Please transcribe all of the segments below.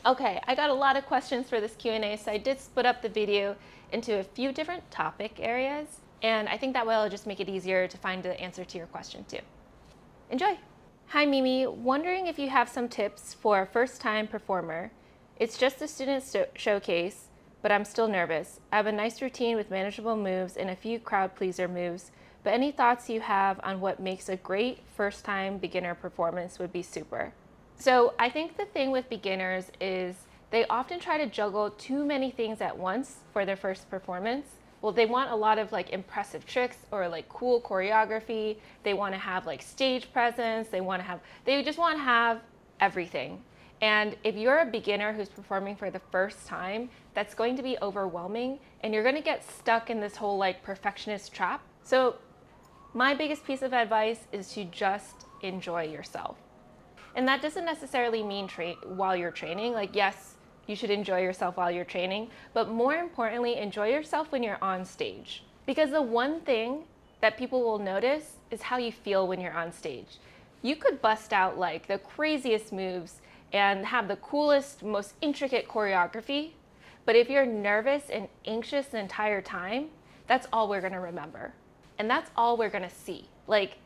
Okay, I got a lot of questions for this Q&A, so I did split up the video into a few different topic areas, and I think that way it'll just make it easier to find the answer to your question too. Enjoy! Hi Mimi, wondering if you have some tips for a first-time performer. It's just a student showcase, but I'm still nervous. I have a nice routine with manageable moves and a few crowd pleaser moves, but any thoughts you have on what makes a great first-time beginner performance would be super. So I think the thing with beginners is they often try to juggle too many things at once for their first performance. Well, they want a lot of like impressive tricks or like cool choreography. They want to have like stage presence. They just want to have everything. And if you're a beginner who's performing for the first time, that's going to be overwhelming and you're going to get stuck in this whole like perfectionist trap. So my biggest piece of advice is to just enjoy yourself. And that doesn't necessarily mean while you're training. Like, yes, you should enjoy yourself while you're training, but more importantly, enjoy yourself when you're on stage. Because the one thing that people will notice is how you feel when you're on stage. You could bust out like the craziest moves and have the coolest, most intricate choreography, but if you're nervous and anxious the entire time, that's all we're gonna remember. And that's all we're gonna see. Like,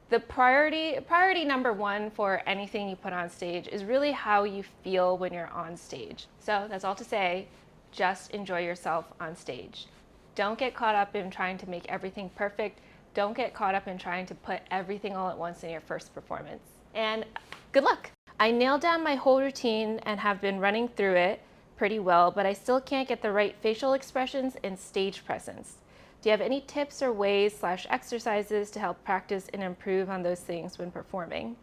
the priority number one for anything you put on stage is really how you feel when you're on stage. So that's all to say, just enjoy yourself on stage. Don't get caught up in trying to make everything perfect. Don't get caught up in trying to put everything all at once in your first performance. And good luck. I nailed down my whole routine and have been running through it pretty well, but I still can't get the right facial expressions and stage presence. Do you have any tips or ways/exercises to help practice and improve on those things when performing?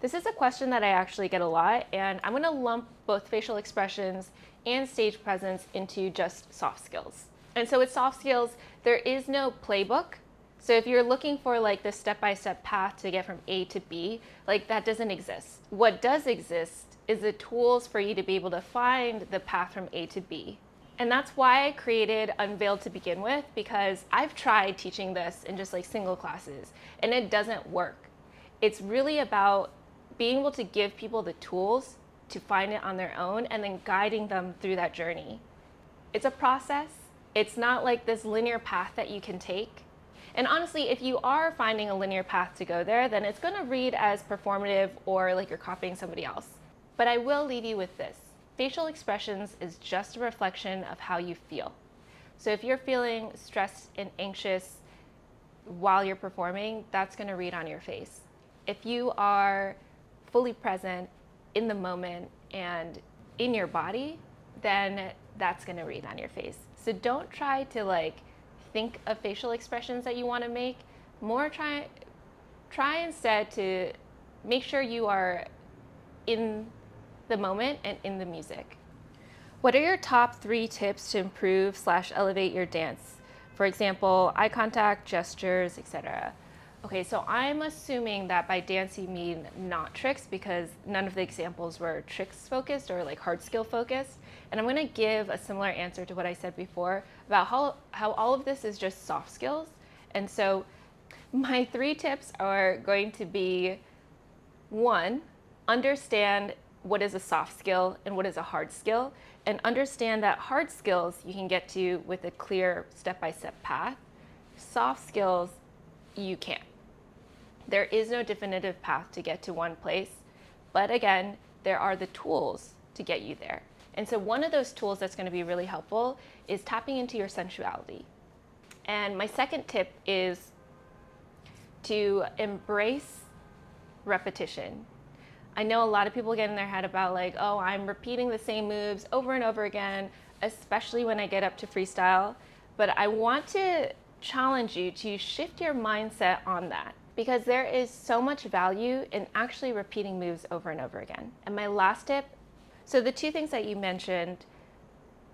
This is a question that I actually get a lot, and I'm gonna lump both facial expressions and stage presence into just soft skills. And so with soft skills, there is no playbook. So if you're looking for like the step-by-step path to get from A to B, like that doesn't exist. What does exist is the tools for you to be able to find the path from A to B. And that's why I created Unveiled to begin with, because I've tried teaching this in just like single classes and it doesn't work. It's really about being able to give people the tools to find it on their own and then guiding them through that journey. It's a process. It's not like this linear path that you can take. And honestly, if you are finding a linear path to go there, then it's gonna read as performative or like you're copying somebody else. But I will leave you with this. Facial expressions is just a reflection of how you feel. So if you're feeling stressed and anxious while you're performing, that's gonna read on your face. If you are fully present in the moment and in your body, then that's gonna read on your face. So don't try to like think of facial expressions that you wanna make. More try instead to make sure you are in the moment and in the music. What are your top 3 tips to improve/elevate your dance? For example, eye contact, gestures, etc. Okay, so I'm assuming that by dance you mean not tricks, because none of the examples were tricks focused or like hard skill focused. And I'm gonna give a similar answer to what I said before about how all of this is just soft skills. And so my 3 tips are going to be: 1, understand what is a soft skill and what is a hard skill, and understand that hard skills you can get to with a clear step-by-step path. Soft skills, you can't. There is no definitive path to get to one place, but again, there are the tools to get you there. And so one of those tools that's going to be really helpful is tapping into your sensuality. And my second tip is to embrace repetition. I know a lot of people get in their head about like, oh, I'm repeating the same moves over and over again, especially when I get up to freestyle. But I want to challenge you to shift your mindset on that, because there is so much value in actually repeating moves over and over again. And my last tip, so the 2 things that you mentioned,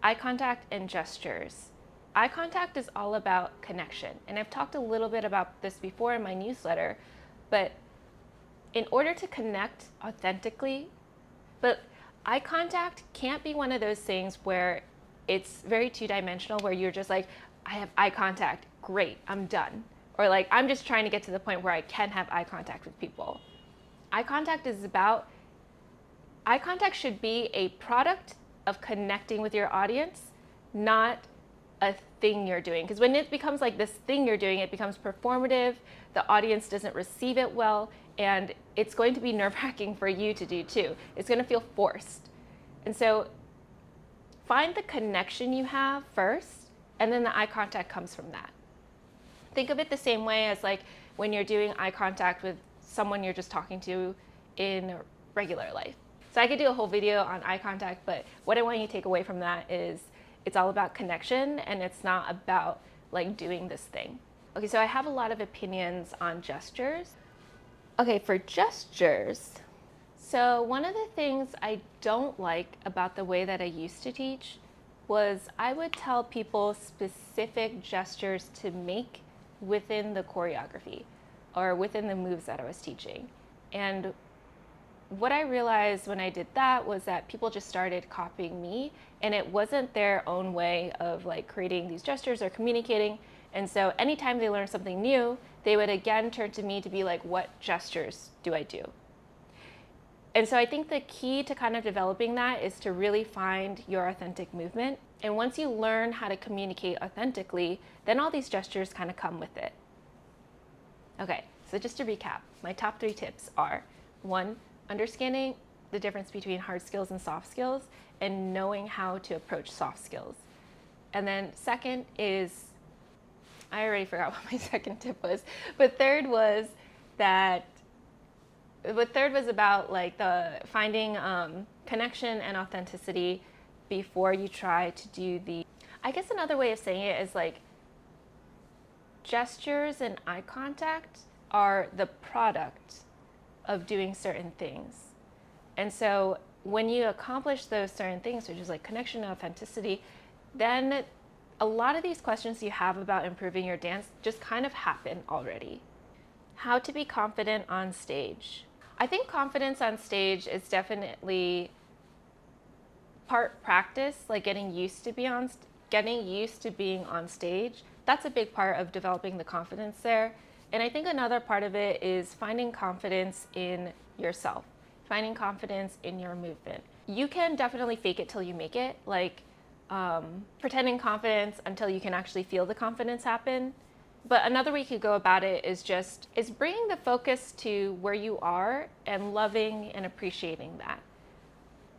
eye contact and gestures. Eye contact is all about connection. And I've talked a little bit about this before in my newsletter, but in order to connect authentically, but eye contact can't be one of those things where it's very 2-dimensional, where you're just like, I have eye contact, great, I'm done. Or like, I'm just trying to get to the point where I can have eye contact with people. Eye contact is about Eye contact should be a product of connecting with your audience, not a thing you're doing. Because when it becomes like this thing you're doing, it becomes performative, the audience doesn't receive it well, and it's going to be nerve-wracking for you to do too. It's going to feel forced. And so find the connection you have first, and then the eye contact comes from that. Think of it the same way as like when you're doing eye contact with someone you're just talking to in regular life. So I could do a whole video on eye contact, but what I want you to take away from that is it's all about connection, and it's not about like doing this thing. Okay, so I have a lot of opinions on gestures. Okay, for gestures, so one of the things I don't like about the way that I used to teach was I would tell people specific gestures to make within the choreography or within the moves that I was teaching. And what I realized when I did that was that people just started copying me, and it wasn't their own way of like creating these gestures or communicating. And so anytime they learned something new, they would again turn to me to be like, what gestures do I do? And so I think the key to kind of developing that is to really find your authentic movement. And once you learn how to communicate authentically, then all these gestures kind of come with it. Okay, so just to recap, my top 3 tips are: 1, understanding the difference between hard skills and soft skills and knowing how to approach soft skills. And then second is, I already forgot what my second tip was, but third was about like the finding connection and authenticity before you try to do the, I guess another way of saying it is like gestures and eye contact are the product of doing certain things. And so when you accomplish those certain things, which is like connection and authenticity, then a lot of these questions you have about improving your dance just kind of happen already. How to be confident on stage. I think confidence on stage is definitely part practice, like getting used to being on stage. That's a big part of developing the confidence there. And I think another part of it is finding confidence in yourself, finding confidence in your movement. You can definitely fake it till you make it, like pretending confidence until you can actually feel the confidence happen. But another way you could go about it is bringing the focus to where you are and loving and appreciating that.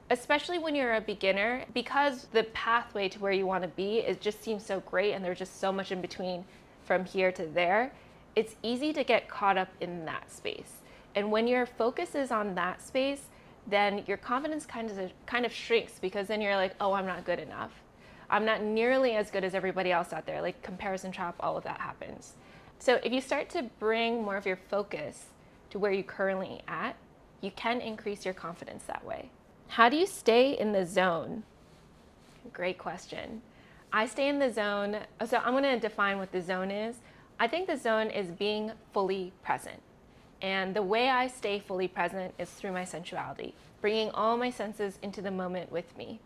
Especially when you're a beginner, because the pathway to where you want to be, it just seems so great and there's just so much in between from here to there. It's easy to get caught up in that space. And when your focus is on that space, then your confidence kind of shrinks, because then you're like, oh, I'm not good enough. I'm not nearly as good as everybody else out there. Like comparison trap, all of that happens. So if you start to bring more of your focus to where you're currently at, you can increase your confidence that way. How do you stay in the zone? Great question. I stay in the zone. So I'm going to define what the zone is. I think the zone is being fully present. And the way I stay fully present is through my sensuality, bringing all my senses into the moment with me.